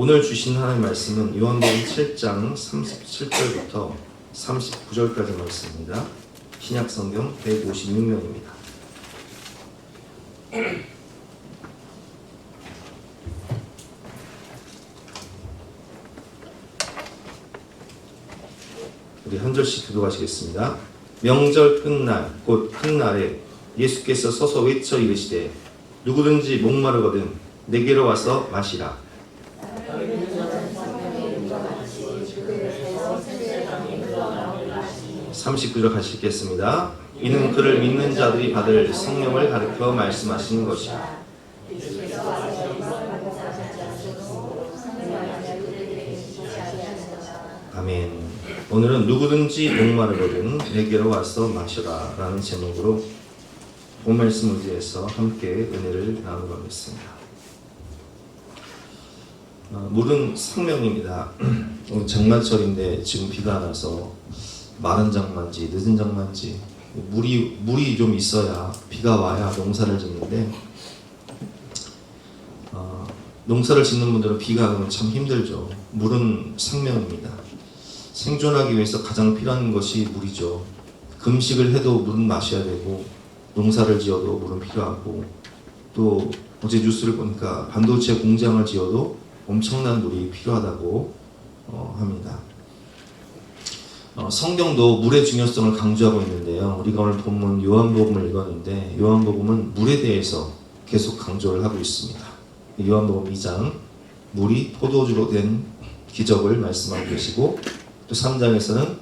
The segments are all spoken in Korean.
오늘 주신 하나님의 말씀은 요한복음 7장 37절부터 39절까지 말씀입니다. 신약성경 156면입니다. 우리 한 절씩 기도하시겠습니다. 명절 끝날 곧 큰 날에 예수께서 서서 외쳐 이르시되 누구든지 목마르거든 내게로 와서 마시라. 39절 가시겠습니다. 이는 그를 믿는 자들이 받을 성령을 가르쳐 말씀하시는 것이다. 아멘. 오늘은 누구든지 목마르거든 내게로 와서 마셔라 라는 제목으로 본 말씀 의지해서 함께 은혜를 나누겠습니다. 물은 생명입니다. 장마철인데 지금 비가 안 와서 마른 장마인지 늦은 장마인지 물이 좀 있어야 비가 와야 농사를 짓는데 농사를 짓는 분들은 비가 오면 참 힘들죠. 물은 생명입니다. 생존하기 위해서 가장 필요한 것이 물이죠. 금식을 해도 물은 마셔야 되고 농사를 지어도 물은 필요하고 또 어제 뉴스를 보니까 반도체 공장을 지어도 엄청난 물이 필요하다고 합니다. 성경도 물의 중요성을 강조하고 있는데요. 우리가 오늘 본문 요한복음을 읽었는데 요한복음은 물에 대해서 계속 강조를 하고 있습니다. 요한복음 2장 물이 포도주로 된 기적을 말씀하고 계시고 또 3장에서는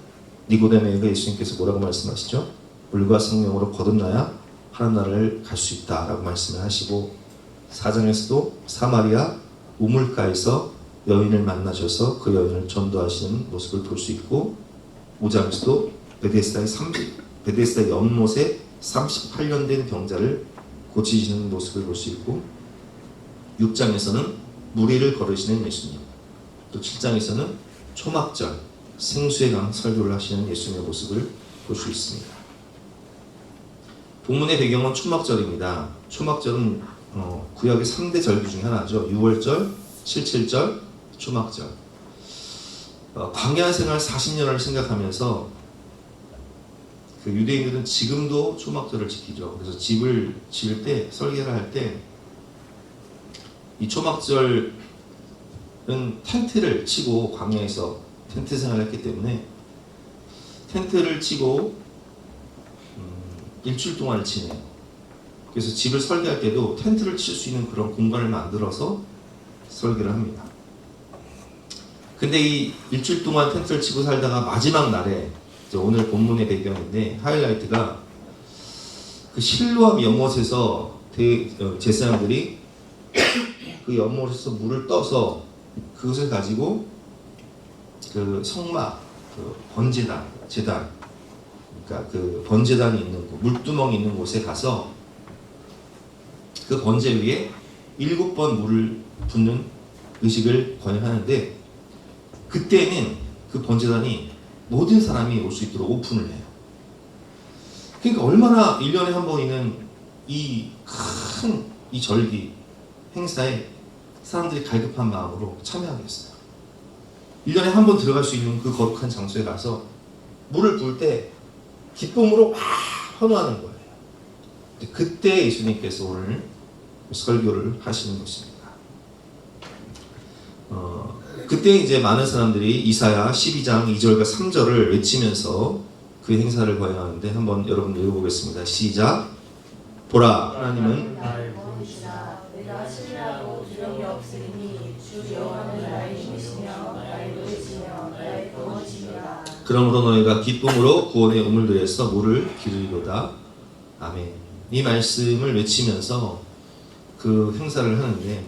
니고데모에게 예수님께서 뭐라고 말씀하시죠? 물과 성령으로 거듭나야 하나님 나라를 갈 수 있다라고 말씀을 하시고 4장에서도 사마리아 우물가에서 여인을 만나셔서 그 여인을 전도하시는 모습을 볼 수 있고 5장에서도 베데스다의 연못에 38년 된 병자를 고치시는 모습을 볼 수 있고 6장에서는 무리를 걸으시는 예수님 또 7장에서는 초막절 생수의 강 설교를 하시는 예수님의 모습을 볼 수 있습니다. 본문의 배경은 초막절입니다. 초막절은 구약의 3대 절기 중에 하나죠. 6월절, 7.7절, 초막절. 광야 생활 40년을 생각하면서 그 유대인들은 지금도 초막절을 지키죠. 그래서 집을 지을 때, 설계를 할 때 이 초막절은 텐트를 치고 광야에서 텐트 생활을 했기 때문에 텐트를 치고 일주일 동안을 지내요. 그래서 집을 설계할 때도 텐트를 칠 수 있는 그런 공간을 만들어서 설계를 합니다. 근데 이 일주일 동안 텐트를 치고 살다가 마지막 날에 오늘 본문의 배경인데 하이라이트가 그 실로암 연못에서 제사장들이 그 연못에서 물을 떠서 그것을 가지고 그 성막, 그 번제단, 제단, 그러니까 그 번제단이 있는 곳, 물두멍이 있는 곳에 가서 그 번제 위에 7번 물을 붓는 의식을 거행하는데 그때는 그 번제단이 모든 사람이 올 수 있도록 오픈을 해요. 그러니까 얼마나 1년에 한 번 있는 이 큰 이 절기 행사에 사람들이 갈급한 마음으로 참여하겠어요. 1년에 한 번 들어갈 수 있는 그 거룩한 장소에 가서 물을 부을 때 기쁨으로 막 환호하는 거예요. 그때 예수님께서 오늘 설교를 하시는 것입니다. 그때 이제 많은 사람들이 이사야 12장 2절과 3절을 외치면서 그 행사를 거행하는데 한번 여러분 읽어보겠습니다. 시작. 보라, 하나님은 나를 부르시나 내가 신뢰하고 두려움이 없으리니 주 여호와는 나의 힘이시며 나의 노래시며 나의 방어심이라. 그러므로 너희가 기쁨으로 구원의 우물들에서 물을 기르리로다. 아멘. 이 말씀을 외치면서 그 행사를 하는데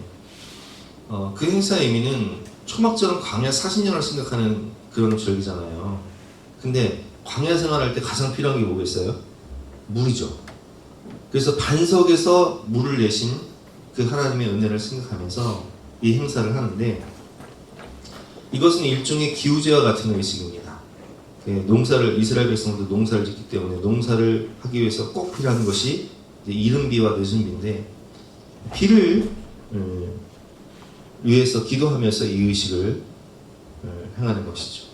그 행사의 의미는 초막절은 광야 40년을 생각하는 그런 절기잖아요. 근데 광야 생활할 때 가장 필요한 게 뭐겠어요? 물이죠. 그래서 반석에서 물을 내신 그 하나님의 은혜를 생각하면서 이 행사를 하는데 이것은 일종의 기후제와 같은 의식입니다. 이스라엘 백성들 농사를 짓기 때문에 농사를 하기 위해서 꼭 필요한 것이 이른 비와 늦은 비인데 비를 위해서 기도하면서 이 의식을 행하는 것이죠.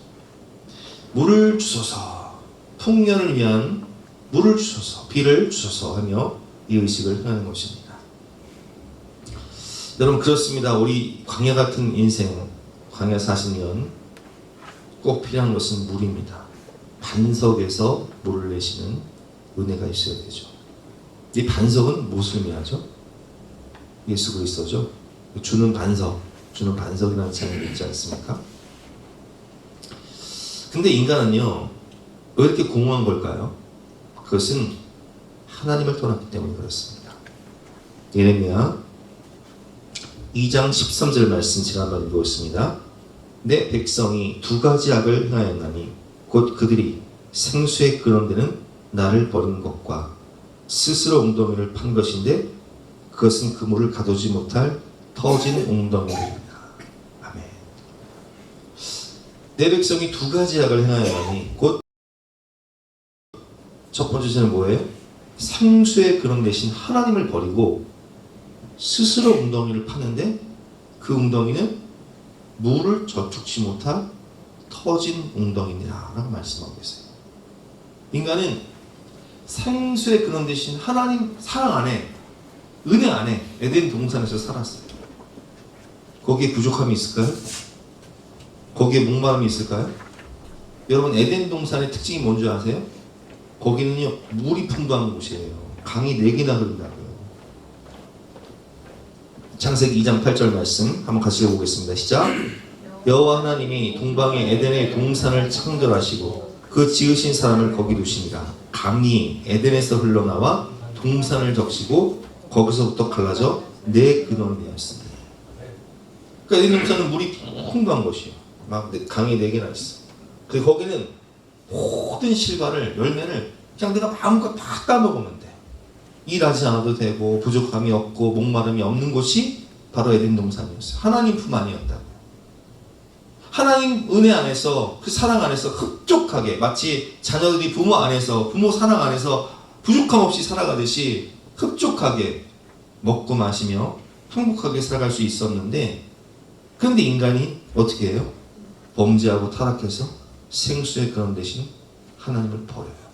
물을 주소서, 풍년을 위한 물을 주소서, 비를 주소서 하며 이 의식을 행하는 것입니다. 여러분, 그렇습니다. 우리 광야 같은 인생, 광야 40년 꼭 필요한 것은 물입니다. 반석에서 물을 내시는 은혜가 있어야 되죠. 이 반석은 무엇을 의미하죠? 예수 그리스도죠. 주는 반석이라는 장면이 있지 않습니까? 근데 인간은요, 왜 이렇게 공허한 걸까요? 그것은 하나님을 떠났기 때문에 그렇습니다. 예레미야 2장 13절 말씀 제가 한번 읽어보겠습니다. 내 백성이 두 가지 악을 행하였나니 곧 그들이 생수의 그런 데는 나를 버린 것과 스스로 웅덩이를 판 것인데 그것은 그 물을 가두지 못할 터진 웅덩이입니다. 아멘. 내 백성이 두 가지 악을 행하였나니 곧 첫 번째 죄는 뭐예요? 생수의 근원 대신 하나님을 버리고 스스로 웅덩이를 파는데 그 웅덩이는 물을 저축치 못할 터진 웅덩이니라 라고 말씀하고 계세요. 인간은 생수의 근원 대신 하나님 사랑 안에, 은혜 안에 에덴 동산에서 살았어요. 거기에 부족함이 있을까요? 거기에 목마름이 있을까요? 여러분, 에덴 동산의 특징이 뭔지 아세요? 거기는요, 물이 풍부한 곳이에요. 강이 4개나 흐른다고요. 창세기 2장 8절 말씀 한번 같이 읽어보겠습니다. 시작. 여호와 하나님이 동방의 에덴의 동산을 창조하시고 그 지으신 사람을 거기 두시니라. 강이 에덴에서 흘러나와 동산을 적시고 거기서부터 갈라져 4근원이 되었습니다. 그러니까 에덴 동산은 물이 풍부한 곳이에요. 막 강이 4개나 있어. 그리고 거기는 모든 실과를, 열매를 그냥 내가 마음껏 다 따먹으면 돼. 일하지 않아도 되고 부족함이 없고 목마름이 없는 곳이 바로 에덴 동산이었어요. 하나님 품 안이었다고요. 하나님 은혜 안에서, 그 사랑 안에서 흡족하게, 마치 자녀들이 부모 안에서, 부모 사랑 안에서 부족함 없이 살아가듯이 흡족하게 먹고 마시며 행복하게 살아갈 수 있었는데, 그런데 인간이 어떻게 해요? 범죄하고 타락해서 생수의 근원 대신 하나님을 버려요.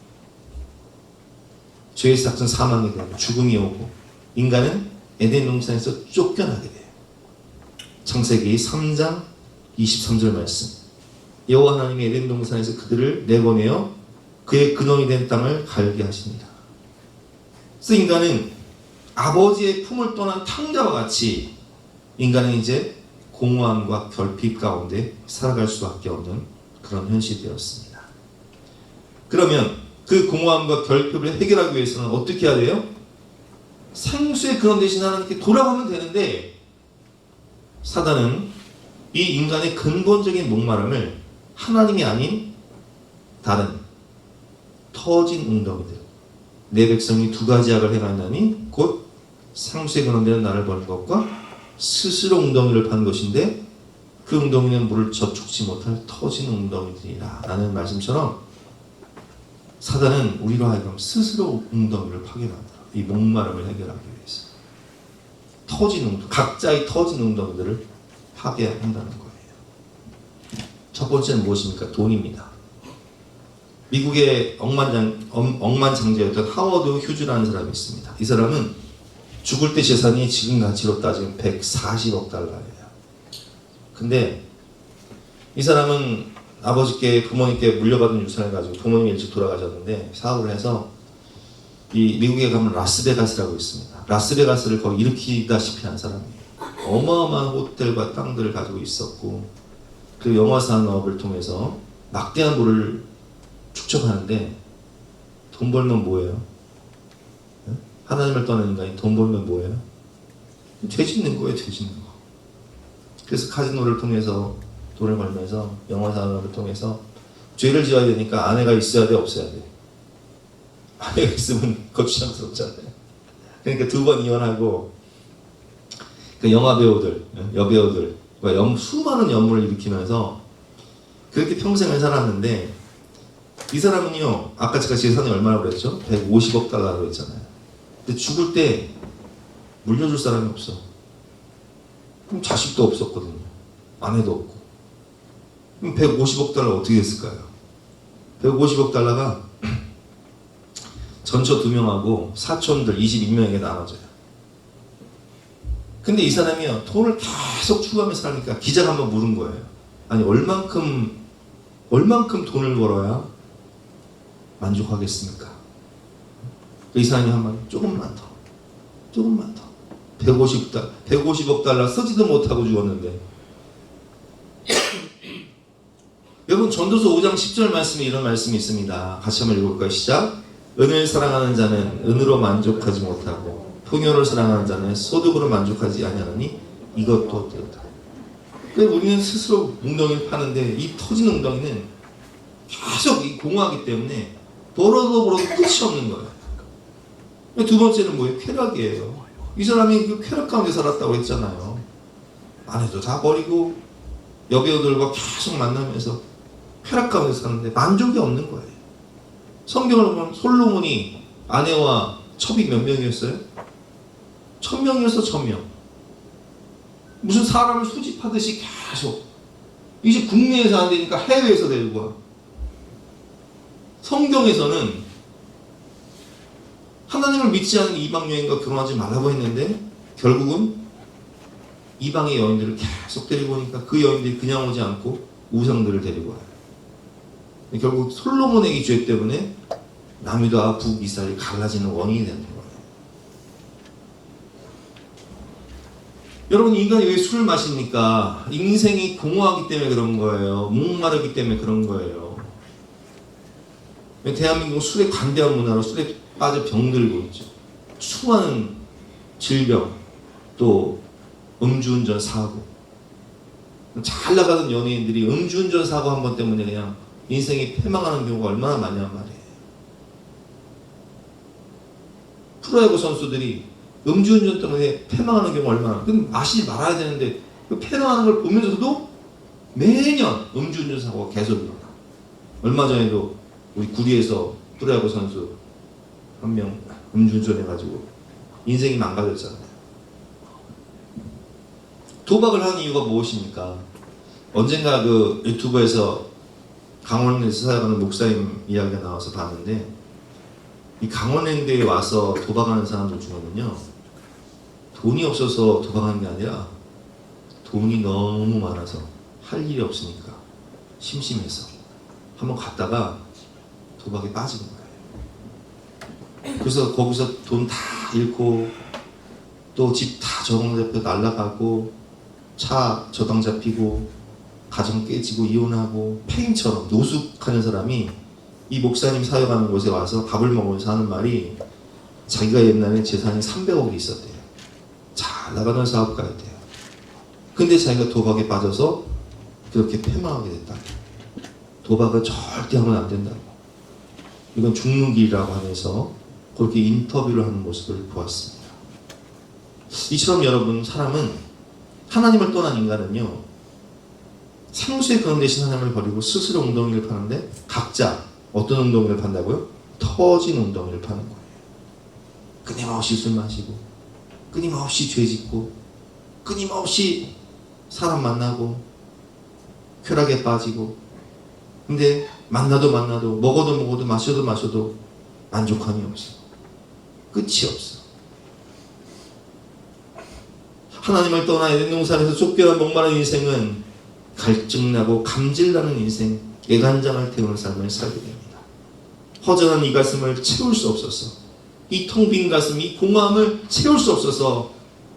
죄의 삭은 사망이 되고 죽음이 오고 인간은 에덴 동산에서 쫓겨나게 돼요. 창세기 3장 23절 말씀. 여호와 하나님이 에덴 동산에서 그들을 내보내어 그의 근원이 된 땅을 갈게 하십니다. 그래서 인간은 아버지의 품을 떠난 탕자와 같이 인간은 이제 공허함과 결핍 가운데 살아갈 수밖에 없는 그런 현실이 되었습니다. 그러면 그 공허함과 결핍을 해결하기 위해서는 어떻게 해야 돼요? 생수의 근원 대신 하나님께 돌아가면 되는데, 사단은 이 인간의 근본적인 목마름을 하나님이 아닌 다른 터진 웅덩이들, 내 백성이 두 가지 악을 행하나니 곧 생수의 근원 되는 나를 버린 것과 스스로 웅덩이를 판 것인데 그 웅덩이는 물을 저축지 못할 터진 웅덩이들이라 라는 말씀처럼, 사단은 우리로 하여금 스스로 웅덩이를 파게 만들어. 이 목마름을 해결하기 위해서 터진 웅덩이, 각자의 터진 웅덩이들을 파괴한다는 거예요. 첫 번째는 무엇입니까? 돈입니다. 미국의 억만장자였던 하워드 휴즈라는 사람이 있습니다. 이 사람은 죽을 때 재산이 지금 가치로 따지면 140억 달러예요. 근데 이 사람은 아버지께, 부모님께 물려받은 유산을 가지고, 부모님이 일찍 돌아가셨는데 사업을 해서 이 미국에 가면 라스베가스라고 있습니다. 라스베가스를 거의 일으키다시피 한 사람이에요. 어마어마한 호텔과 땅들을 가지고 있었고, 그 영화 산업을 통해서 막대한 돈을 축적하는데, 돈 벌면 뭐예요? 하나님을 떠난 인간이 돈 벌면 뭐예요? 죄 짓는 거예요, 죄 짓는 거. 그래서 카지노를 통해서 돈을 벌면서, 영화 산업을 통해서 죄를 지어야 되니까 아내가 있어야 돼, 없어야 돼? 아내가 있으면 거추장스럽잖아요. 그러니까 2번 이혼하고, 그 영화 배우들, 여배우들, 수많은 연문을 일으키면서 그렇게 평생을 살았는데, 이 사람은요, 아까 제가 재산이 얼마라고 그랬죠? 150억 달러라고 했잖아요. 근데 죽을 때 물려줄 사람이 없어. 그럼 자식도 없었거든요. 아내도 없고. 그럼 150억 달러 어떻게 됐을까요? 150억 달러가 전처 2명하고 사촌들 22명에게 나눠져요. 근데 이 사람이요, 돈을 계속 추구하면서 사니까 기자가 한번 물은 거예요. 아니, 얼만큼 돈을 벌어야 만족하겠습니까? 이 사람이 한번 조금만 더. 150억 달러 쓰지도 못하고 죽었는데. 여러분, 전도서 5장 10절 말씀에 이런 말씀이 있습니다. 같이 한번 읽어볼까요? 시작. 은을 사랑하는 자는 은으로 만족하지 못하고 풍요를 사랑하는 자는 소득으로 만족하지 아니하느니 이것도 되었다. 그러니까 우리는 스스로 웅덩이를 파는데 이 터진 웅덩이는 계속 공허하기 때문에 벌어도 끝이 없는 거예요. 두 번째는 뭐예요? 쾌락이에요. 이 사람이 그 쾌락 가운데 살았다고 했잖아요. 아내도 다 버리고 여배우들과 계속 만나면서 쾌락 가운데 사는데 만족이 없는 거예요. 성경을 보면 솔로몬이 아내와 첩이 몇 명이었어요? 1000명이었어. 1000명. 무슨 사람을 수집하듯이 계속. 이제 국내에서 안 되니까 해외에서 데리고 와. 성경에서는 하나님을 믿지 않은 이방 여인과 결혼하지 말라고 했는데 결국은 이방의 여인들을 계속 데리고 오니까 그 여인들이 그냥 오지 않고 우상들을 데리고 와요. 결국 솔로몬의 이 죄 때문에 남유다와 북이스라엘이 갈라지는 원인이 되는 거예요. 여러분, 인간이 왜 술을 마십니까? 인생이 공허하기 때문에 그런 거예요. 목마르기 때문에 그런 거예요. 대한민국은 술에 관대한 문화로 술에 빠져 병들고 있죠. 수많은 질병, 또 음주운전 사고. 잘 나가던 연예인들이 음주운전 사고 한 번 때문에 그냥 인생이 패망하는 경우가 얼마나 많냐는 말이에요. 프로야구 선수들이 음주운전 때문에 패망하는 경우가 얼마나. 그럼 마시지 말아야 되는데 그 패망하는 걸 보면서도 매년 음주운전 사고가 계속 일어나. 얼마 전에도 우리 구리에서 프로야구 선수 한 명 음주운전 해가지고 인생이 망가졌잖아요. 도박을 하는 이유가 무엇입니까? 언젠가 그 유튜브에서 강원랜드에서 사역하는 목사님 이야기가 나와서 봤는데, 이 강원랜드에 와서 도박하는 사람들 중에는요, 돈이 없어서 도박하는 게 아니라 돈이 너무 많아서 할 일이 없으니까 심심해서 한번 갔다가 도박에 빠진 거예요. 그래서 거기서 돈 다 잃고 또 집 다 저당 잡혀 날라가고 차 저당 잡히고 가정 깨지고 이혼하고 폐인처럼 노숙하는 사람이 이 목사님 사역하는 곳에 와서 밥을 먹으면서 하는 말이, 자기가 옛날에 재산이 300억이 있었대요. 잘 나가는 사업가였대요. 근데 자기가 도박에 빠져서 그렇게 패망하게 됐다. 도박은 절대 하면 안 된다고. 이건 죽는 길이라고 하면서 그렇게 인터뷰를 하는 모습을 보았습니다. 이처럼 여러분, 사람은, 하나님을 떠난 인간은요, 생수의 그런 대신 하나님을 버리고 스스로 웅덩이를 파는데, 각자 어떤 웅덩이를 판다고요? 터진 웅덩이를 파는 거예요. 끊임없이 술 마시고, 끊임없이 죄 짓고, 끊임없이 사람 만나고, 쾌락에 빠지고. 근데 만나도 먹어도 마셔도 만족함이 없어. 끝이 없어. 하나님을 떠나 에덴 동산에서 쫓겨난 목마른 인생은 갈증나고 감질나는 인생, 애간장을 태우는 삶을 살게 됩니다. 허전한 이 가슴을 채울 수 없어서, 이 텅 빈 가슴, 이 공허함을 채울 수 없어서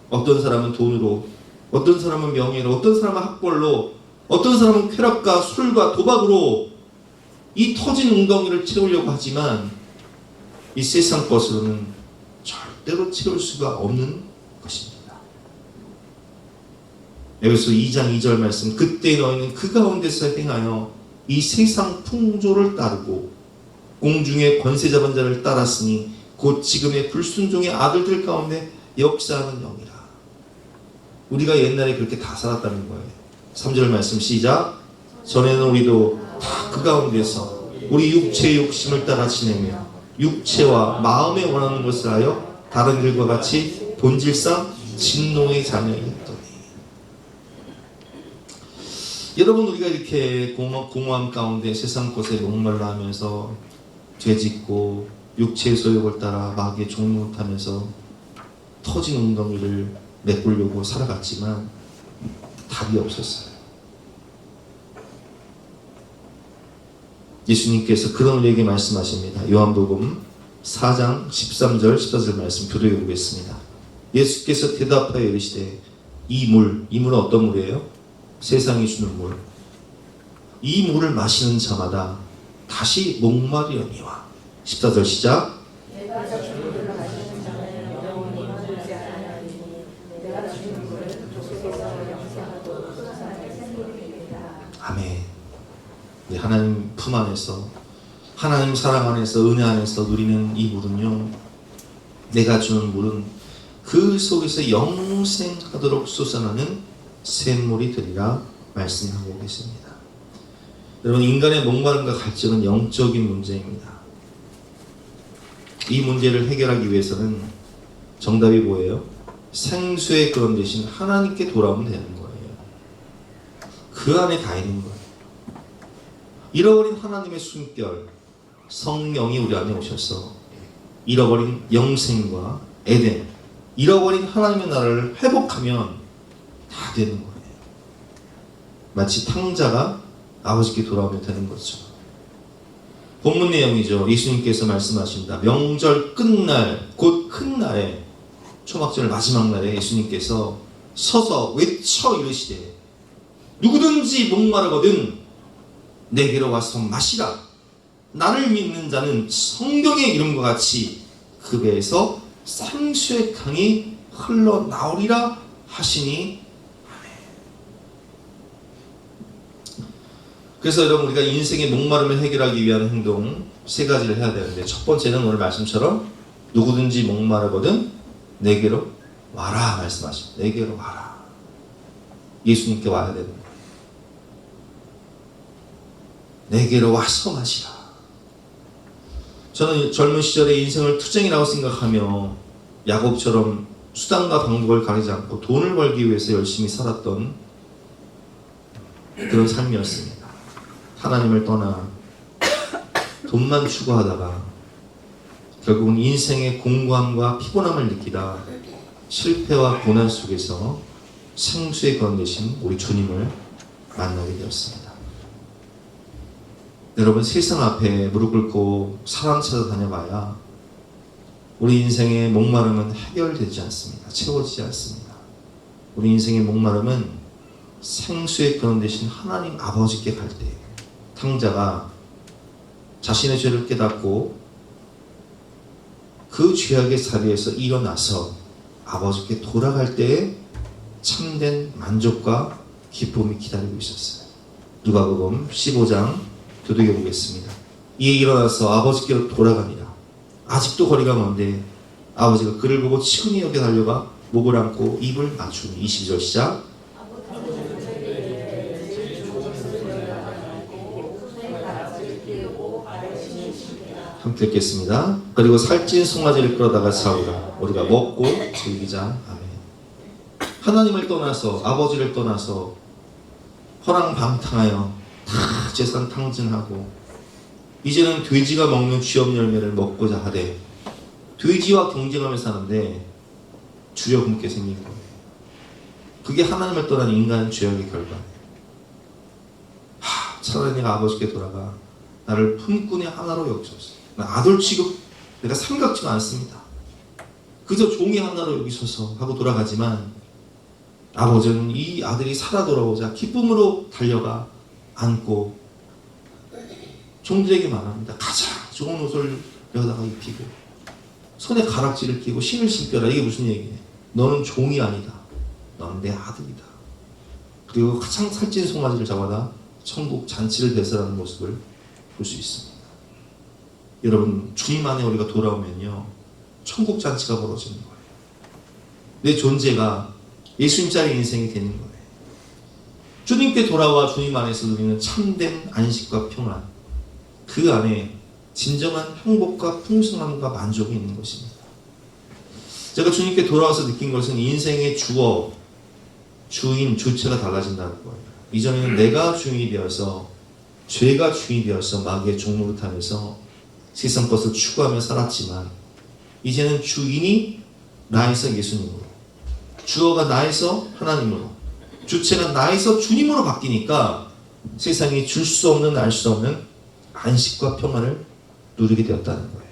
어떤 사람은 돈으로, 어떤 사람은 명예로, 어떤 사람은 학벌로, 어떤 사람은 쾌락과 술과 도박으로 이 터진 웅덩이를 채우려고 하지만 이 세상 것으로는 절대로 채울 수가 없는 것입니다. 에베소 2장 2절 말씀, 그때 너희는 그 가운데서 행하여 이 세상 풍조를 따르고 공중의 권세 잡은 자를 따랐으니 곧 지금의 불순종의 아들들 가운데 역사하는 영이라. 우리가 옛날에 그렇게 다 살았다는 거예요. 3절 말씀 시작. 전에는 우리도 다 그 가운데서 우리 육체의 욕심을 따라 지내며 육체와 마음에 원하는 것을 하여 다른 일과 같이 본질상 진노의 자녀이었더니. 여러분, 우리가 이렇게 공허함 가운데 세상 것에 목말라 하면서 죄짓고 육체의 소욕을 따라 마귀의 종노릇하면서 터진 웅덩이를 메꾸려고 살아갔지만 답이 없었어요. 예수님께서 그런 우리에게 말씀하십니다. 요한복음 4장 13절 14절 말씀 교도해 보겠습니다. 예수께서 대답하여 이르시되 이 물은 어떤 물이에요? 세상이 주는 물. 이 물을 마시는 자마다 다시 목마르려니와. 14절 시작. 내가 주는 물을 마시는 자는 영원히 머물지 아니하리니 내가 주는 물은 그 속에서 영생하고 항상 생명이 되리라. 아멘. 네, 하나님 품 안에서, 하나님 사랑 안에서, 은혜 안에서 누리는 이 물은요, 내가 주는 물은 그 속에서 영생하도록 솟아나는 샘물이 되리라 말씀하고 계십니다. 여러분, 인간의 목마름과 갈증은 영적인 문제입니다. 이 문제를 해결하기 위해서는 정답이 뭐예요? 생수의 그런 대신 하나님께 돌아오면 되는 거예요. 그 안에 다 있는 거예요. 잃어버린 하나님의 숨결, 성령이 우리 안에 오셔서 잃어버린 영생과 에덴, 잃어버린 하나님의 나라를 회복하면 다 되는 거예요. 마치 탕자가 아버지께 돌아오면 되는 거죠. 본문 내용이죠. 예수님께서 말씀하십니다. 명절 끝날, 곧 큰 날에, 초막절 마지막 날에 예수님께서 서서 외쳐 이르시되 누구든지 목마르거든 내게로 와서 마시라. 나를 믿는 자는 성경의 이름과 같이 그 배에서 생수의 강이 흘러나오리라 하시니. 그래서 여러분, 우리가 인생의 목마름을 해결하기 위한 행동 세 가지를 해야 되는데, 첫 번째는 오늘 말씀처럼 누구든지 목마르거든 내게로 와라 말씀하십니다. 내게로 와라. 예수님께 와야 되는 거예요. 내게로 와서 마시라. 저는 젊은 시절에 인생을 투쟁이라고 생각하며 야곱처럼 수단과 방법을 가리지 않고 돈을 벌기 위해서 열심히 살았던 그런 삶이었습니다. 하나님을 떠나 돈만 추구하다가 결국은 인생의 공고함과 피곤함을 느끼다 실패와 고난 속에서 생수의 건 대신 우리 주님을 만나게 되었습니다. 여러분, 세상 앞에 무릎 꿇고 사람 찾아다녀봐야 우리 인생의 목마름은 해결되지 않습니다. 채워지지 않습니다. 우리 인생의 목마름은 생수의 건 대신 하나님 아버지께 갈 때, 탕자가 자신의 죄를 깨닫고 그 죄악의 자리에서 일어나서 아버지께 돌아갈 때에 참된 만족과 기쁨이 기다리고 있었어요. 누가복음 15장 교독해 보겠습니다. 이에 일어나서 아버지께로 돌아가니라. 아직도 거리가 먼데 아버지가 그를 보고 치근히 여겨 달려가 목을 안고 입을 맞추니. 22절 시작. 함께 읽겠습니다. 그리고 살찐 송아지를 끌어다가 사오라. 우리가 먹고 즐기자. 아멘. 하나님을 떠나서, 아버지를 떠나서 허랑방탕하여 다 재산 탕진하고 이제는 돼지가 먹는 쥐업 열매를 먹고자 하되 돼지와 경쟁하며 사는데 주려 굶게 생긴 거예요. 그게 하나님을 떠난 인간의 죄악의 결과예요. 차라리 내가 아버지께 돌아가 나를 품꾼의 하나로 여기소서. 아들 취급, 내가 삼각지가 않습니다. 그저 종이 하나로 여기소서 하고 돌아가지만 아버지는 이 아들이 살아 돌아오자 기쁨으로 달려가 안고 종들에게 말합니다. 가장 좋은 옷을 여다가 입히고 손에 가락지를 끼고 신을 신겨라. 이게 무슨 얘기예요? 너는 종이 아니다. 너는 내 아들이다. 그리고 가장 살찐 송아지를 잡아다 천국 잔치를 배설하는 모습을 볼 수 있습니다. 여러분, 주님 안에 우리가 돌아오면요, 천국 잔치가 벌어지는 거예요. 내 존재가 예수님짜리 인생이 되는 거예요. 주님께 돌아와 주님 안에서 누리는 참된 안식과 평안, 그 안에 진정한 행복과 풍성함과 만족이 있는 것입니다. 제가 주님께 돌아와서 느낀 것은 인생의 주어, 주인, 주체가 달라진다는 거예요. 이전에는 내가 주인이 되어서, 죄가 주인이 되어서 마귀의 종노릇하면서 세상 것을 추구하며 살았지만, 이제는 주인이 나에서 예수님으로, 주어가 나에서 하나님으로, 주체가 나에서 주님으로 바뀌니까 세상이 줄 수 없는, 알 수 없는 안식과 평안을 누리게 되었다는 거예요.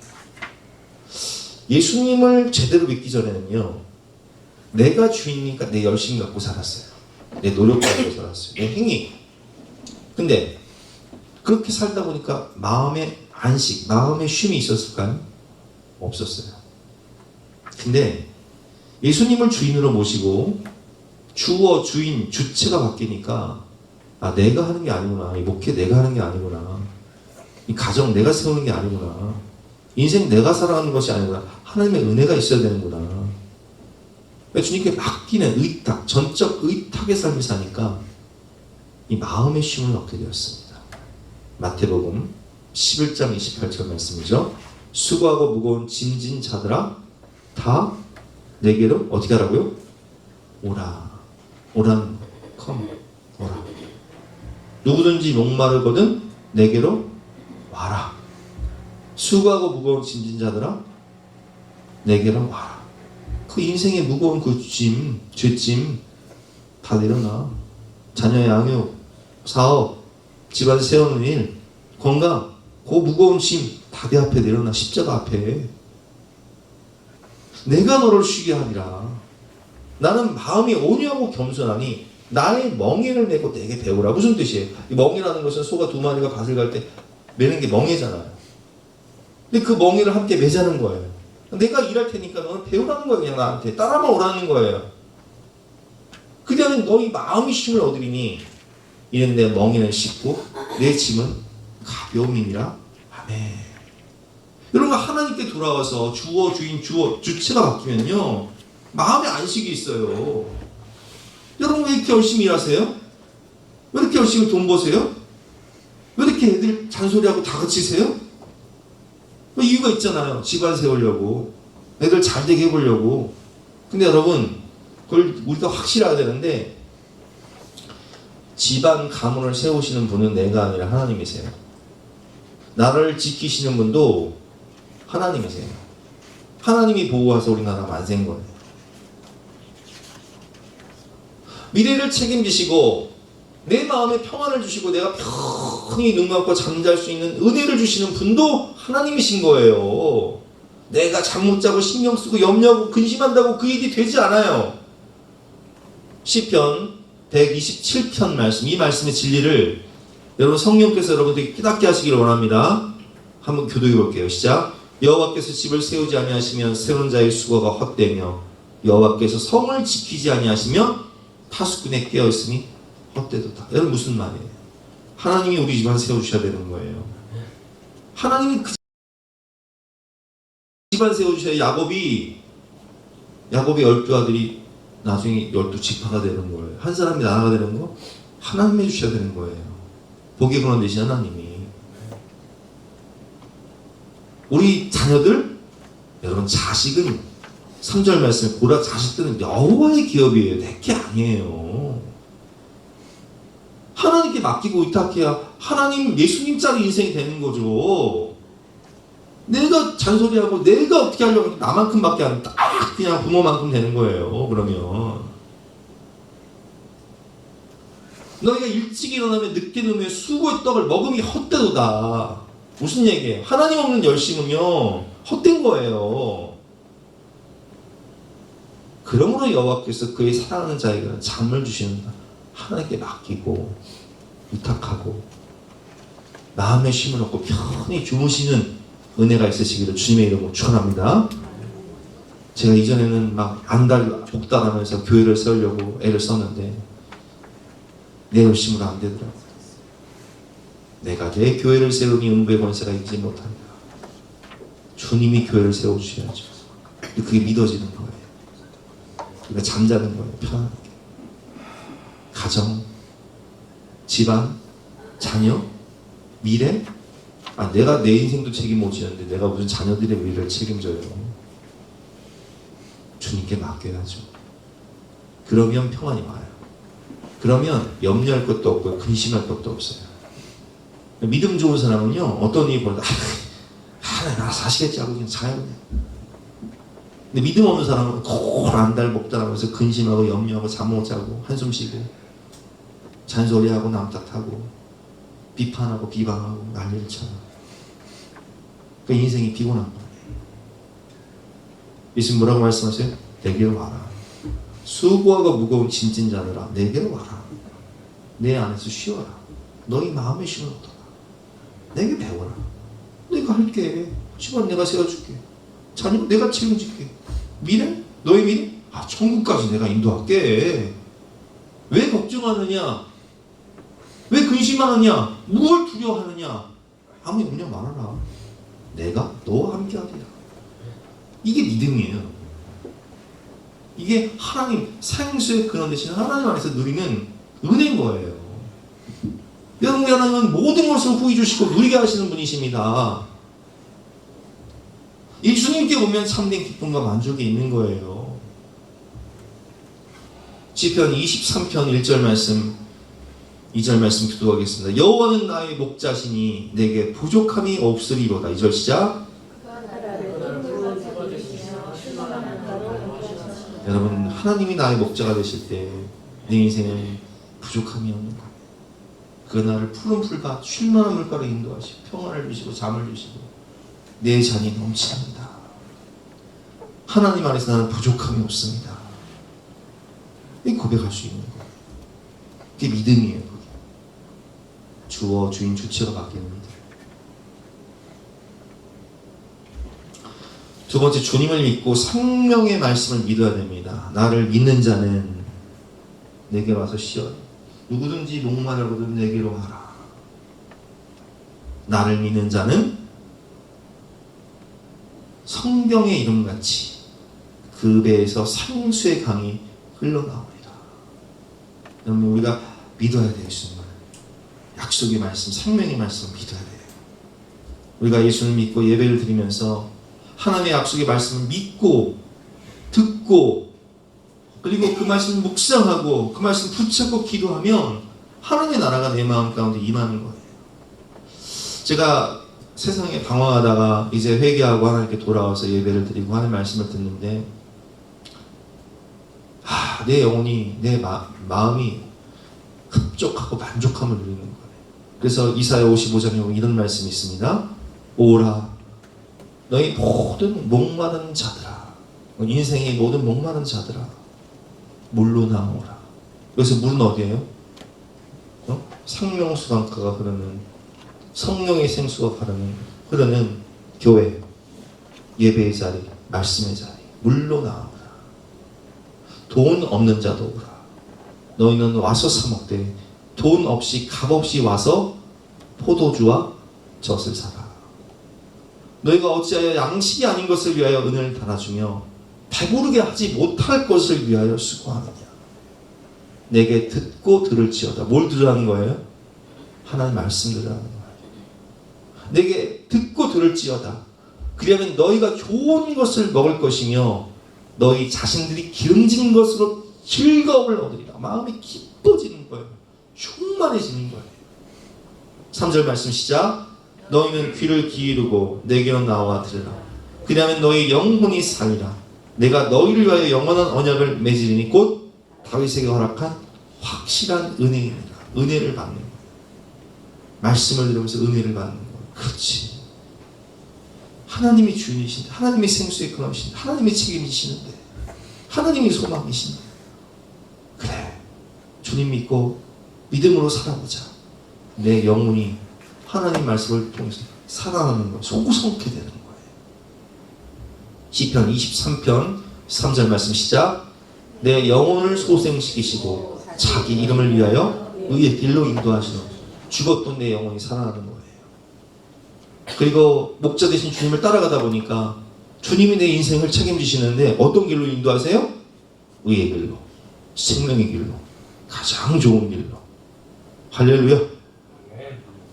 예수님을 제대로 믿기 전에는요, 내가 주인이니까 내 열심 갖고 살았어요. 내 노력 갖고 살았어요. 내 행위. 근데 그렇게 살다 보니까 마음의 안식, 마음의 쉼이 있었을까요? 없었어요. 근데 예수님을 주인으로 모시고 주어, 주인, 주체가 바뀌니까, 아, 내가 하는 게 아니구나. 이 목회 내가 하는 게 아니구나. 이 가정 내가 세우는 게 아니구나. 인생 내가 살아가는 것이 아니구나. 하나님의 은혜가 있어야 되는구나. 주님께 맡기는 의탁, 전적 의탁의 삶을 사니까 이 마음의 쉼을 얻게 되었습니다. 마태복음 11장 28절 말씀이죠. 수고하고 무거운 짐진 자들아 다 내게로 어떻게 하라고요? 오라. 오라는 컴. 오라. 누구든지 목마르거든 내게로 와라. 수고하고 무거운 짐진 자들아 내게로 와라. 그 인생의 무거운 그 짐, 죄짐 다 내려놔. 자녀의 양육, 사업, 집안 세우는 일, 건강, 그 무거운 짐 다 내 앞에 내려놔. 십자가 앞에. 내가 너를 쉬게 하리라. 나는 마음이 온유하고 겸손하니 나의 멍에를 메고 내게 배우라. 무슨 뜻이에요? 이 멍이라는 것은 소가 두 마리가 밭을 갈 때 매는 게 멍에잖아요. 근데 그 멍에를 함께 매자는 거예요. 내가 일할 테니까 너는 배우라는 거예요. 그냥 나한테 따라만 오라는 거예요. 그러면 너희 마음이 쉼을 얻으리니 이는 내 멍에는 쉽고 내 짐은 가벼움이니라. 아멘. 여러분, 하나님께 돌아와서 주어, 주인, 주어, 주체가 바뀌면요 마음의 안식이 있어요. 여러분, 왜 이렇게 열심히 일하세요? 왜 이렇게 열심히 돈 버세요? 왜 이렇게 애들 잔소리하고 다그치세요? 이유가 있잖아요. 집안 세우려고, 애들 잘 되게 해보려고. 근데 여러분, 그걸 우리가 확실해야 되는데, 집안 가문을 세우시는 분은 내가 아니라 하나님이세요. 나를 지키시는 분도 하나님이세요. 하나님이 보호하셔서 우리나라 만세인 거예요. 미래를 책임지시고 내 마음에 평안을 주시고 내가 편히 눈 감고 잠잘 수 있는 은혜를 주시는 분도 하나님이신 거예요. 내가 잠 못 자고 신경 쓰고 염려하고 근심한다고 그 일이 되지 않아요. 시편 127편 말씀, 이 말씀의 진리를 여러분 성령께서 여러분들에게 깨닫게 하시기를 원합니다. 한번 교독해 볼게요. 시작. 여호와께서 집을 세우지 아니하시면 세우는 자의 수고가 헛되며 여호와께서 성을 지키지 아니하시면 파수꾼에 깨어있으니 헛되도다. 여러분, 무슨 말이에요? 하나님이 우리 집안 세워주셔야 되는 거예요. 하나님이 그 집안 세워주셔야 야곱이 12 아들이 나중에 12지파가 되는 거예요. 한 사람이 나라가 되는 거 하나님이 해주셔야 되는 거예요. 복의 근원 되신 하나님이. 우리 자녀들, 여러분, 자식은 3절 말씀에 보라, 자식들은 여호와의 기업이에요. 내 게 아니에요. 하나님께 맡기고 의탁해야 하나님, 예수님 짜리 인생이 되는 거죠. 내가 잔소리하고 내가 어떻게 하려고 나만큼밖에 안, 딱 그냥 부모만큼 되는 거예요. 그러면 너희가 일찍 일어나면 늦게 누우면 수고의 떡을 먹음이 헛되도다. 무슨 얘기예요? 하나님 없는 열심은요 헛된 거예요. 그러므로 여호와께서 그의 사랑하는 자에게는 잠을 주시는다. 하나님께 맡기고 의탁하고 마음의 쉼을 얻고 편히 주무시는 은혜가 있으시기를 주님의 이름으로 축원합니다. 제가 이전에는 막 안달 복달하면서 교회를 세우려고 애를 썼는데 내 열심으로 안 되더라고요. 내가 내 교회를 세우니 음부의 권세가 있지 못합니다. 주님이 교회를 세워주셔야죠. 그게 믿어지는 거예요. 우리가 잠자는 거예요. 편안하게. 가정, 집안, 자녀, 미래. 내가 내 인생도 책임 못 지는데 내가 무슨 자녀들의 미래를 책임져요. 주님께 맡겨야죠. 그러면 평안이 와요. 그러면 염려할 것도 없고 근심할 것도 없어요. 믿음 좋은 사람은요, 어떤 일이 벌어도 하나님 알아서 하시겠지 하고 그냥 자요 그냥. 근데 믿음 없는 사람은 안달복달하면서 근심하고 염려하고 잠 못 자고 한숨 쉬고 잔소리하고 남 탓하고 비판하고 비방하고 난리를 쳐요. 그 인생이 피곤한 거예요. 예수님 뭐라고 말씀하세요? 내게로 와라. 수고하고 무거운 짐진 자들아 내게로 와라. 내 안에서 쉬어라. 너희 마음의 쉬는 얻어라. 내게 배워라. 내가 할게. 집안 내가 세워줄게. 자녀 내가 책임질게. 미래? 너의 미래? 천국까지 내가 인도할게. 왜 걱정하느냐? 왜 근심하느냐? 무엇을 두려워하느냐? 아무 염려 말아라. 내가 너와 함께하리라. 이게 믿음이에요. 이게 하나님 생수의 근원 되시는 하나님 안에서 누리는 은혜인 거예요. 여러분, 하나님은 모든 것을 후히 주시고 누리게 하시는 분이십니다. 이 주님께 오면 참된 기쁨과 만족이 있는 거예요. 시편 23편 1절 말씀 2절 말씀 기도하겠습니다. 여호와는 나의 목자시니 내게 부족함이 없으리로다. 2절 시작. 여러분, 하나님이 나의 목자가 되실 때 내 인생은 부족함이 없는 거예요. 그 나를 푸른 풀밭 쉴만한 물가로 인도하시고 평안을 주시고 잠을 주시고 내 잔이 넘칩니다. 하나님 안에서 나는 부족함이 없습니다. 이 고백할 수 있는 거예요. 그게 믿음이에요. 그게. 주어 주인 주체가 바뀌는 믿음. 두 번째, 주님을 믿고 성령의 말씀을 믿어야 됩니다. 나를 믿는 자는 내게 와서 쉬어라. 누구든지 목마르거든 내게로 와라. 나를 믿는 자는 성경의 이름같이 그 배에서 생수의 강이 흘러나옵니다. 여러분, 우리가 믿어야 돼요. 예수님을. 약속의 말씀, 생명의 말씀을 믿어야 돼요. 우리가 예수를 믿고 예배를 드리면서 하나님의 약속의 말씀을 믿고 듣고 그리고 그 말씀을 묵상하고 그 말씀 붙잡고 기도하면 하나님의 나라가 내 마음 가운데 임하는 거예요. 제가 세상에 방황하다가 이제 회개하고 하나님께 돌아와서 예배를 드리고 하나님의 말씀을 듣는데 내 영혼이 내 마음이 흡족하고 만족함을 누리는 거예요. 그래서 이사야 55장에 보면 이런 말씀이 있습니다. 오라 너희 모든 목마른 자들아, 인생의 모든 목마른 자들아 물로 나오라. 여기서 물은 어디예요? 생명수강가가 흐르는 성령의 생수가 흐르는 교회, 예배의 자리, 말씀의 자리, 물로 나오라. 돈 없는 자도 오라. 너희는 와서 사 먹되 돈 없이 값 없이 와서 포도주와 젖을 사라. 너희가 어찌하여 양식이 아닌 것을 위하여 은혜를 달아주며 배부르게 하지 못할 것을 위하여 수고하느냐. 내게 듣고 들을지어다. 뭘 들으라는 거예요? 하나님 말씀 들으라는 거예요. 내게 듣고 들을지어다. 그러면 너희가 좋은 것을 먹을 것이며 너희 자신들이 기름진 것으로 즐거움을 얻으리라. 마음이 기뻐지는 거예요. 충만해지는 거예요. 3절 말씀 시작. 너희는 귀를 기울이고 내게로 나와 들으라. 그러면 너희 영혼이 살리라. 내가 너희를 위하여 영원한 언약을 맺으리니 곧 다윗에게 허락한 확실한 은혜입니다. 은혜를 받는 거예요. 말씀을 들으면서 은혜를 받는 거예요. 그렇지. 하나님이 주인이신데, 하나님이 생수의 근원이신데, 하나님이 책임지시는데, 하나님이 소망이신데, 그래, 주님 믿고 믿음으로 살아보자. 내 영혼이 하나님 말씀을 통해서 살아나는 거예요. 소구성케 되는 거예요. 시편 23편 3절 말씀 시작. 내 영혼을 소생시키시고 자기 이름을 위하여 의의 길로 인도하시는 죽었던 내 영혼이 살아나는 거예요. 그리고 목자 되신 주님을 따라가다 보니까 주님이 내 인생을 책임지시는데 어떤 길로 인도하세요? 의의 길로, 생명의 길로, 가장 좋은 길로. 할렐루야.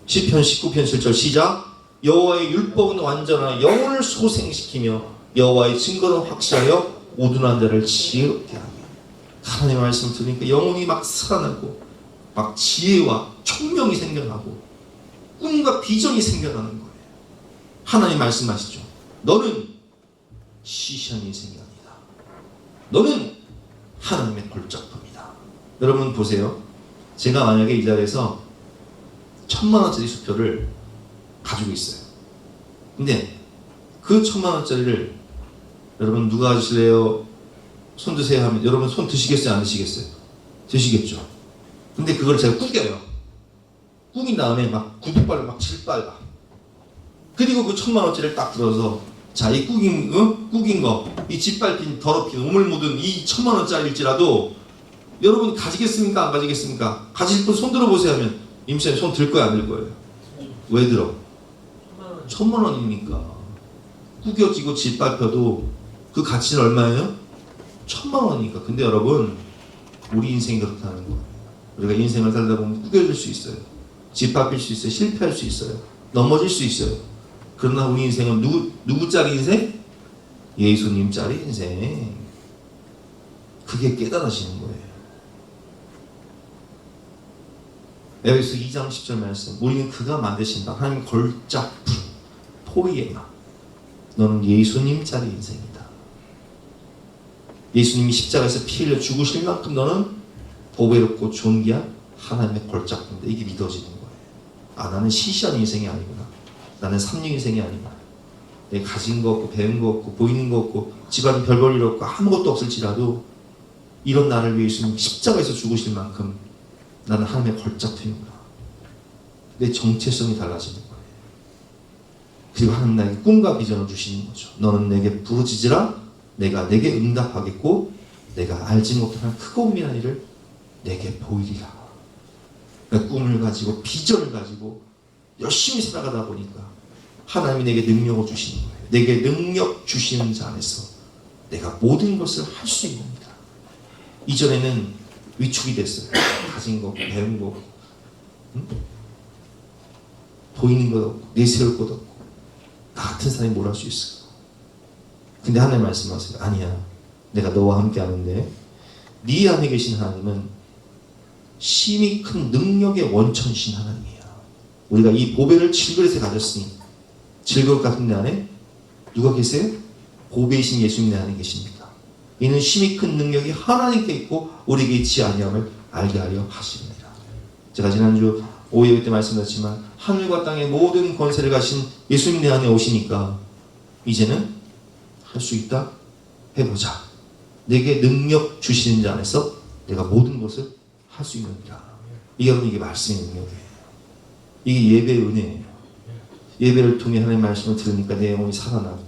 시편 19편 7절 시작. 여호와의 율법은 완전하여 영혼을 소생시키며 여호와의 증거는 확실하여 우둔한 자를 지혜롭게 하며. 하나님의 말씀을 들으니까 영혼이 막 살아나고 막 지혜와 총명이 생겨나고 꿈과 비전이 생겨나는 거예요. 하나님 말씀하시죠. 너는 시시한 인생이 아니다. 너는 하나님의 걸작품이다. 여러분 보세요. 제가 만약에 이 자리에서 1000만원짜리 수표를 가지고 있어요. 근데 그 1000만원짜리를 여러분 누가 하실래요? 손 드세요 하면 여러분 손 드시겠어요? 안 드시겠어요? 드시겠죠. 근데 그걸 제가 꾸겨요. 꾸긴 다음에 막 구두발로 막 질빨가. 그리고 그 1000만원짜리를 딱 들어서 자, 이 꾸긴 거, 이 짓밟힌 더럽힌 우물 묻은 이 1000만원짜리일지라도 여러분 가지겠습니까? 안 가지겠습니까? 가질 분 손 들어보세요 하면 임시장님 손 들 거야? 안 들 거예요? 왜 들어? 1000만원이니까. 꾸겨지고 짓밟혀도 그 가치는 얼마예요? 1000만원이니까. 근데 여러분 우리 인생이 그렇다는 거예요. 우리가 인생을 살다 보면 꾸겨질 수 있어요. 짓밟힐 수 있어요. 실패할 수 있어요. 넘어질 수 있어요. 그러나 우리 인생은 누구짜리 인생? 예수님짜리 인생. 그게 깨달아지는 거예요. 에베소 2장 10절 말씀. 우리는 그가 만드신 바 하나님 걸작품 포이에마. 너는 예수님짜리 인생이다. 예수님이 십자가에서 피 흘려 죽으실 만큼 너는 보배롭고 존귀한 하나님의 걸작품인데 이게 믿어지는 거예요. 아, 나는 시시한 인생이 아니구나. 나는 삼류 인생이 아니구나. 내가 가진 거 없고 배운 거 없고 보이는 거 없고 집안 별 볼 일 없고 아무것도 없을지라도 이런 나를 위해 예수님 십자가에서 죽으실 만큼 나는 하나님의 걸작품이구나. 내 정체성이 달라지는 거예요. 그리고 하나님 나에게 꿈과 비전을 주시는 거죠. 너는 내게 부르짖으라 내가 내게 응답하겠고 내가 알지 못하는 크고 은밀한 일을 내게 보이리라. 그러니까 꿈을 가지고 비전을 가지고 열심히 살아가다 보니까 하나님이 내게 능력을 주시는 거예요. 내게 능력 주시는 자 안에서 내가 모든 것을 할 수 있는 겁니다. 이전에는 위축이 됐어요. 가진 거 없고 배운 거 없고 보이는 것 없고 내세울 것 없고 나 같은 사람이 뭘 할 수 있을까? 근데 하나님 말씀하세요. 아니야. 내가 너와 함께 하는데 네 안에 계신 하나님은 심히 큰 능력의 원천이신 하나님이야. 우리가 이 보배를 질그릇에 가졌으니 질그릇 같은 데 안에 누가 계세요? 보배이신 예수님 내 안에 계십니다. 이는 심히 큰 능력이 하나님께 있고 우리에게 있지 아니함을 알게 하려 하십니다. 제가 지난주 오예배 때 말씀드렸지만 하늘과 땅의 모든 권세를 가신 예수님 내 안에 오시니까 이제는 할 수 있다? 해보자. 내게 능력 주시는 자 안에서 내가 모든 것을 할 수 있느니라. 이게 여러분 이게 말씀의 능력이에요. 이게 예배의 은혜예요. 예배를 통해 하나님의 말씀을 들으니까 내 영혼이 살아나고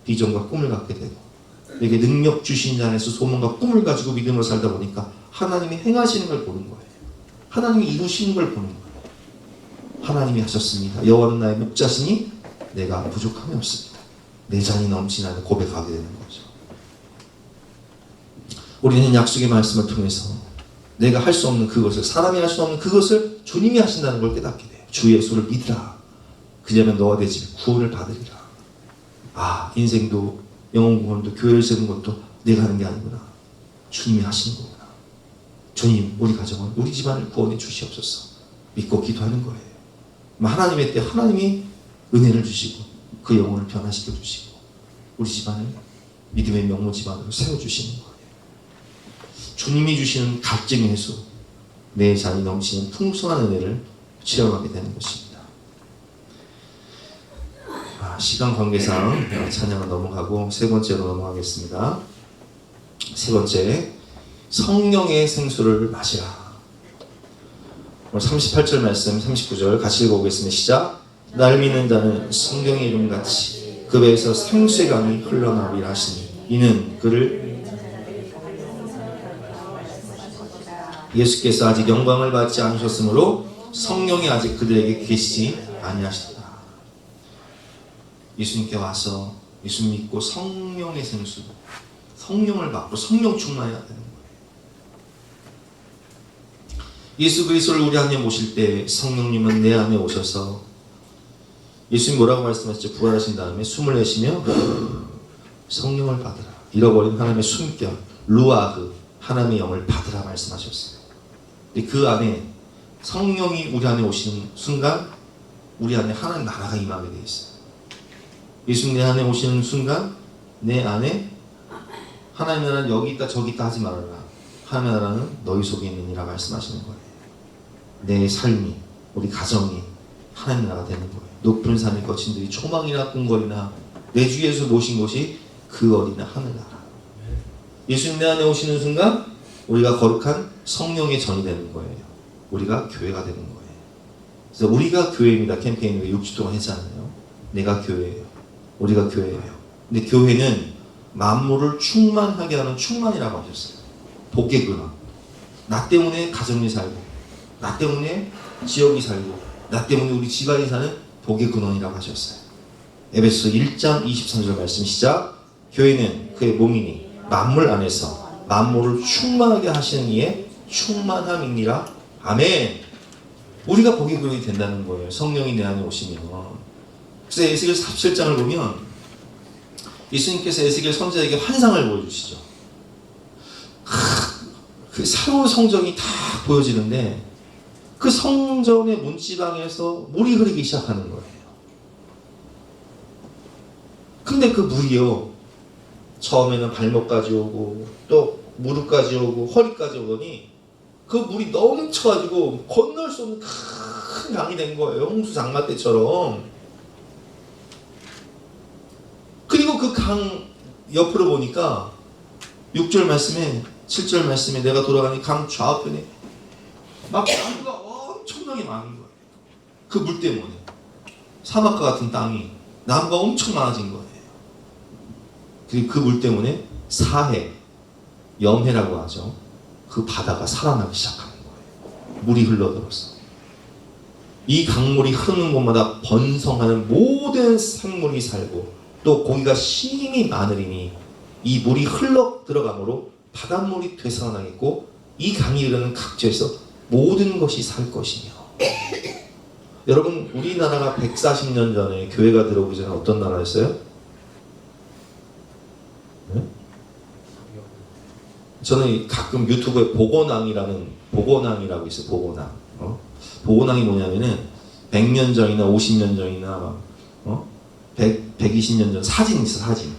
비전과 꿈을 갖게 되고 내게 능력 주신 자 안에서 소망과 꿈을 가지고 믿음으로 살다 보니까 하나님이 행하시는 걸 보는 거예요. 하나님이 이루시는 걸 보는 거예요. 하나님이 하셨습니다. 여호와는 나의 목자시니 내가 부족함이 없습니다. 내 잔이 넘치나는 고백하게 되는 거죠. 우리는 약속의 말씀을 통해서 내가 할 수 없는 그것을, 사람이 할 수 없는 그것을 주님이 하신다는 걸 깨닫게 돼요. 주 예수를 믿으라. 그자면 너와 내 집이 구원을 받으리라. 아, 인생도 영혼 구원도 교회를 세우는 것도 내가 하는 게 아니구나. 주님이 하시는 거구나. 주님, 우리 가정은 우리 집안을 구원해 주시옵소서. 믿고 기도하는 거예요. 하나님의 때 하나님이 은혜를 주시고 그 영혼을 변화시켜 주시고 우리 집안을 믿음의 명모 집안으로 세워주시는 거예요. 주님이 주시는 갈증의 해소, 내 잔이 넘치는 풍성한 은혜를 체험하게 되는 것입니다. 시간 관계상 찬양을 넘어가고 세 번째로 넘어가겠습니다. 세 번째, 성령의 생수를 마시라. 오늘 38절 말씀, 39절 같이 읽어보겠습니다. 시작. 날 믿는 자는 성경의 이름같이 그 배에서 생수의 강이 흘러나오리라 하시니 이는 그를 예수께서 아직 영광을 받지 않으셨으므로 성령이 아직 그들에게 계시지 아니하시다. 예수님께 와서 예수 믿고 성령의 생수, 성령을 받고 성령 충만해야 되는 거예요. 예수 그리스도를 우리 안에 모실 때 성령님은 내 안에 오셔서 예수님 뭐라고 말씀하셨죠? 부활하신 다음에 숨을 내쉬며 성령을 받으라. 잃어버린 하나님의 숨결, 루아흐, 하나님의 영을 받으라 말씀하셨어요. 근데 그 안에 성령이 우리 안에 오시는 순간 우리 안에 하나님 나라가 임하게 돼 있어요. 예수님 내 안에 오시는 순간 내 안에 하나님 나라는 여기 있다 저기 있다 하지 말아라. 하나님 나라는 너희 속에 있느니라 말씀하시는 거예요. 내 삶이 우리 가정이 하나님 나라가 되는 거예요. 높은 산의 거친들이 초망이나 궁궐이나 내 주 예수 모신 곳이 그 어린아 하늘나라. 예수님 내 안에 오시는 순간 우리가 거룩한 성령의 전이 되는 거예요. 우리가 교회가 되는 거예요. 그래서 우리가 교회입니다. 캠페인을 6주 동안 했잖아요. 내가 교회예요. 우리가 교회예요. 근데 교회는 만물을 충만하게 하는 충만이라고 하셨어요. 복의 근원. 나 때문에 가정이 살고, 나 때문에 지역이 살고, 나 때문에 우리 집안이 사는 복의 근원이라고 하셨어요. 에베소 1장 23절 말씀 시작. 교회는 그의 몸이니 만물 안에서 만물을 충만하게 하시는 이의 충만함이니라. 아멘. 우리가 복의 근원이 된다는 거예요. 성령이 내 안에 오시면. 그래서 에스겔 47장을 보면 예수님께서 에스겔 선지자에게 환상을 보여주시죠. 그 새로운 성전이 다 보여지는데 그 성전의 문지방에서 물이 흐르기 시작하는 거예요. 근데 그 물이요, 처음에는 발목까지 오고 또 무릎까지 오고 허리까지 오더니 그 물이 넘쳐가지고 건널 수 없는 큰 강이 된 거예요. 홍수 장마 때처럼. 그리고 그 강 옆으로 보니까 6절 말씀에 7절 말씀에 내가 돌아가니 강 좌우편에 막 나무가 엄청나게 많은 거예요. 그 물 때문에 사막과 같은 땅이 나무가 엄청 많아진 거예요. 그리고 그 물 때문에 사해, 염해라고 하죠. 그 바다가 살아나기 시작하는 거예요. 물이 흘러들어서 이 강물이 흐르는 곳마다 번성하는 모든 생물이 살고 또 고기가 심히 많으리니 이 물이 흘러 들어가므로 바닷물이 되살아나겠고 이 강이 흐르는 각지에서 모든 것이 살 것이며. 여러분, 우리나라가 140년 전에 교회가 들어오기 전에 어떤 나라였어요? 네? 저는 가끔 유튜브에 보고낭이라고 있어요. 보고낭. 보고낭이 뭐냐면은 100년 전이나 50년 전이나 120년 전 사진 있어, 사진.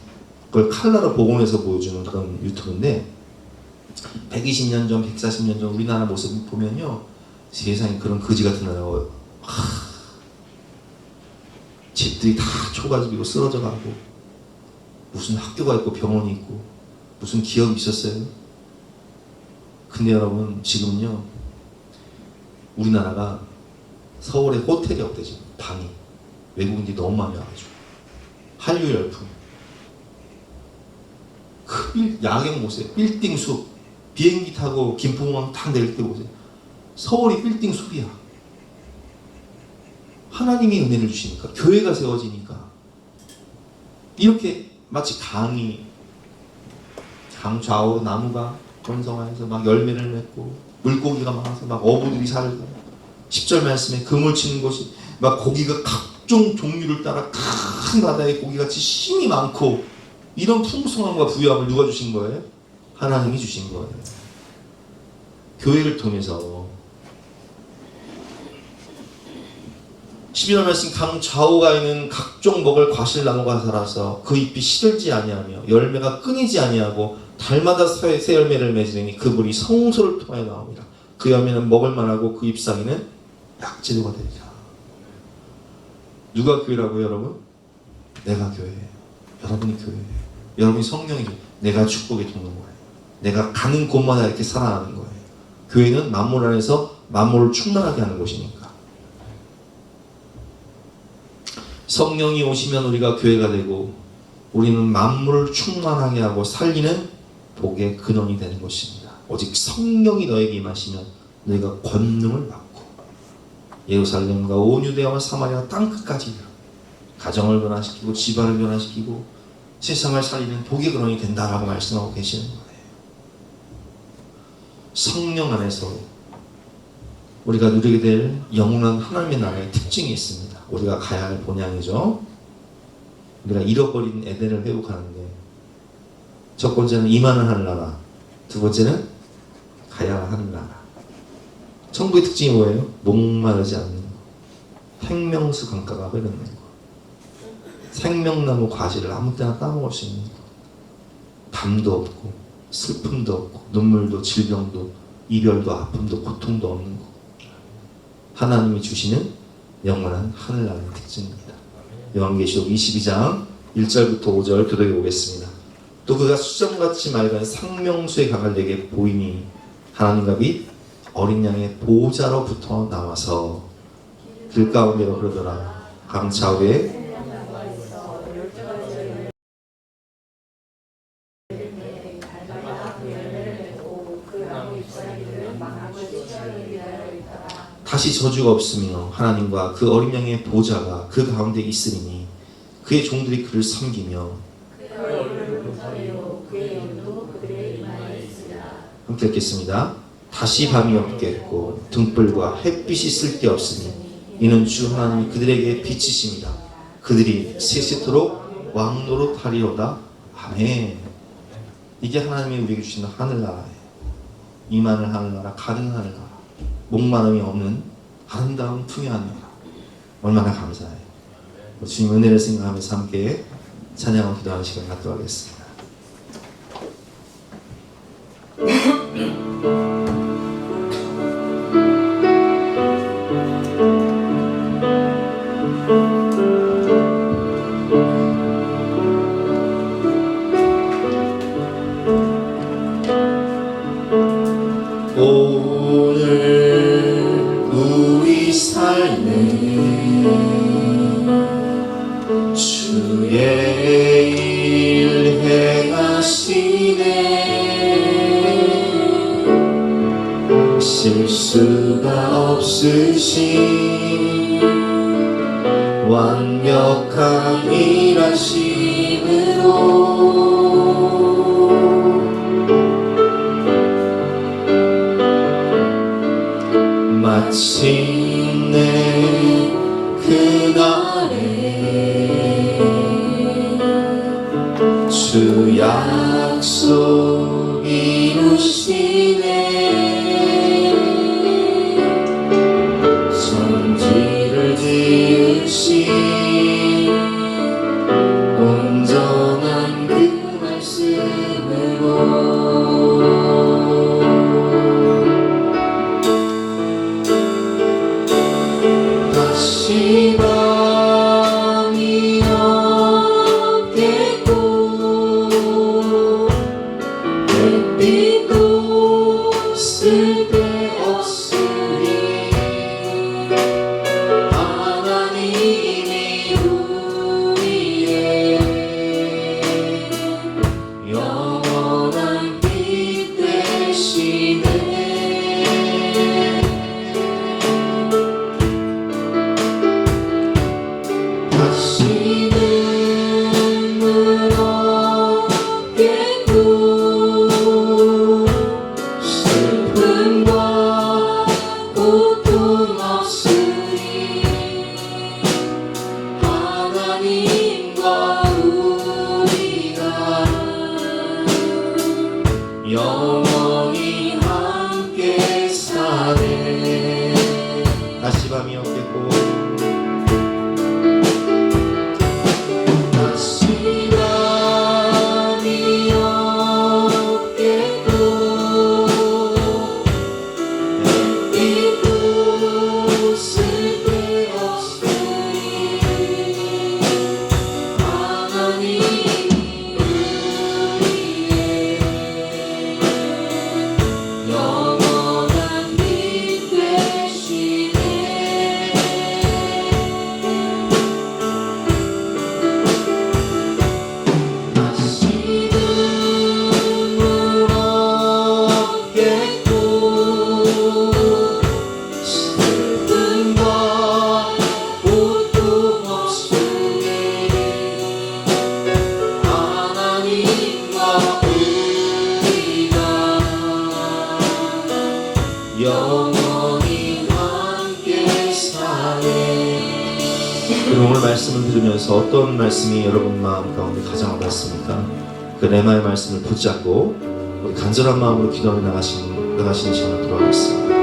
그걸 칼라로 복원해서 보여주는 그런 유튜브인데 120년 전, 140년 전 우리나라 모습 보면요, 세상에 그런 거지 같은 나라가 집들이 다 초가집이고 쓰러져 가고 무슨 학교가 있고 병원이 있고 무슨 기업이 있었어요. 근데 여러분, 지금은요 우리나라가 서울에 호텔이 없대. 지금 방이 외국인들이 너무 많이 와가지고 한류 열풍, 그 야경 보세요. 빌딩 숲, 비행기 타고 김포공항 딱 내릴 때 보세요. 서울이 빌딩 숲이야. 하나님이 은혜를 주시니까, 교회가 세워지니까 이렇게 마치 강 좌우로 나무가 번성하여서 막 열매를 맺고 물고기가 많아서 막 어부들이 살고 10절 말씀에 그물 치는 곳이 막 고기가 각종 종류를 따라 큰 바다에 고기같이 힘이 많고 이런 풍성함과 부유함을 누가 주신 거예요? 하나님이 주신 거예요. 교회를 통해서 12절 말씀, 강 좌우가 있는 각종 먹을 과실나무가 자라서 그 잎이 시들지 아니하며 열매가 끊이지 아니하고 달마다 새 열매를 맺으니 그 물이 성소를 통하여 나옵니다. 그 열매는 먹을 만하고 그 잎사귀는 약재료가 되리라. 누가 교회라고요, 여러분? 내가 교회예요. 여러분이 교회예요. 여러분이 성령이죠. 내가 축복의 통로예요. 내가 가는 곳마다 이렇게 살아나는 거예요. 교회는 만물 안에서 만물을 충만하게 하는 곳이니까. 성령이 오시면 우리가 교회가 되고 우리는 만물을 충만하게 하고 살리는 복의 근원이 되는 것입니다. 오직 성령이 너에게 임하시면 너희가 권능을 받고 예루살렘과 온 유대와 사마리아 땅끝까지 가정을 변화시키고 집안을 변화시키고 세상을 살리는 복의 근원이 된다라고 말씀하고 계시는 거예요. 성령 안에서 우리가 누리게 될 영원한 하나님의 나라의 특징이 있습니다. 우리가 가야 할 본향이죠. 우리가 잃어버린 에덴을 회복하는데 첫 번째는 임하는 하늘나라, 두 번째는 가야 하는 나라. 천국의 특징이 뭐예요? 목마르지 않는 거. 생명수 강가가 흐르는 거. 생명나무 과실을 아무 때나 따먹을 수 있는 거. 담도 없고 슬픔도 없고 눈물도 질병도 이별도 아픔도 고통도 없는 거. 하나님이 주시는 영원한 하늘나라의 특징입니다. 요한계시록 22장 1절부터 5절 교독해 보겠습니다. 또 그가 수정같이 맑은 생명수의 강을 내게 보이니 하나님과 및 어린 양의 보호자로부터 나와서 길 가운데로 흐르더라. 강 좌우에 다시 저주가 없으며 하나님과 그 어린 양의 보호자가 그 가운데 있으리니 그의 종들이 그를 섬기며 함께 읽겠습니다. 다시 밤이 없겠고 등불과 햇빛이 쓸데없으니 이는 주 하나님이 그들에게 빛이십니다. 그들이 세세토록 왕노릇하리로다. 아멘. 이게 하나님이 우리에게 주시는 하늘나라예요. 이만한 하늘나라, 가는 하늘나라, 목마름이 없는 아름다운 풍요한 나라. 얼마나 감사해요. 주님 은혜를 생각하면서 함께 찬양하고 기도하는 시간 갖도록 하겠습니다. 오늘 우리 삶에 주의 일 행하시네. 실수가 없으신 완벽한 일하심으로 마침내 그날에 주 약속 이루시네. 천지를 지으신 온전한 그 말씀으로 다시 밤이 없겠고 햇빛도 쓸데없으니 하나님이 우리의 영원한 빛 되시네. 다시는 눈 없겠고 슬픔과 고통 없으니 하나님과 우리가 영원히 함께 사네. 다시 밤이 없겠고 다시 밤이 없겠고 햇빛도 쓸데없으니 하나님이 우리의 영원한 빛 되시네. 슬픔과 고통 없으니 하나님과 우리가 영원히 함께 사네. 오늘 말씀을 들으면서 어떤 말씀이 여러분 마음 가운데 가장 와닿습니까? 그 레마의 말씀을 붙잡고 우리 간절한 마음으로 기도하며 나가시는 나가시는 시간을 들어가겠습니다.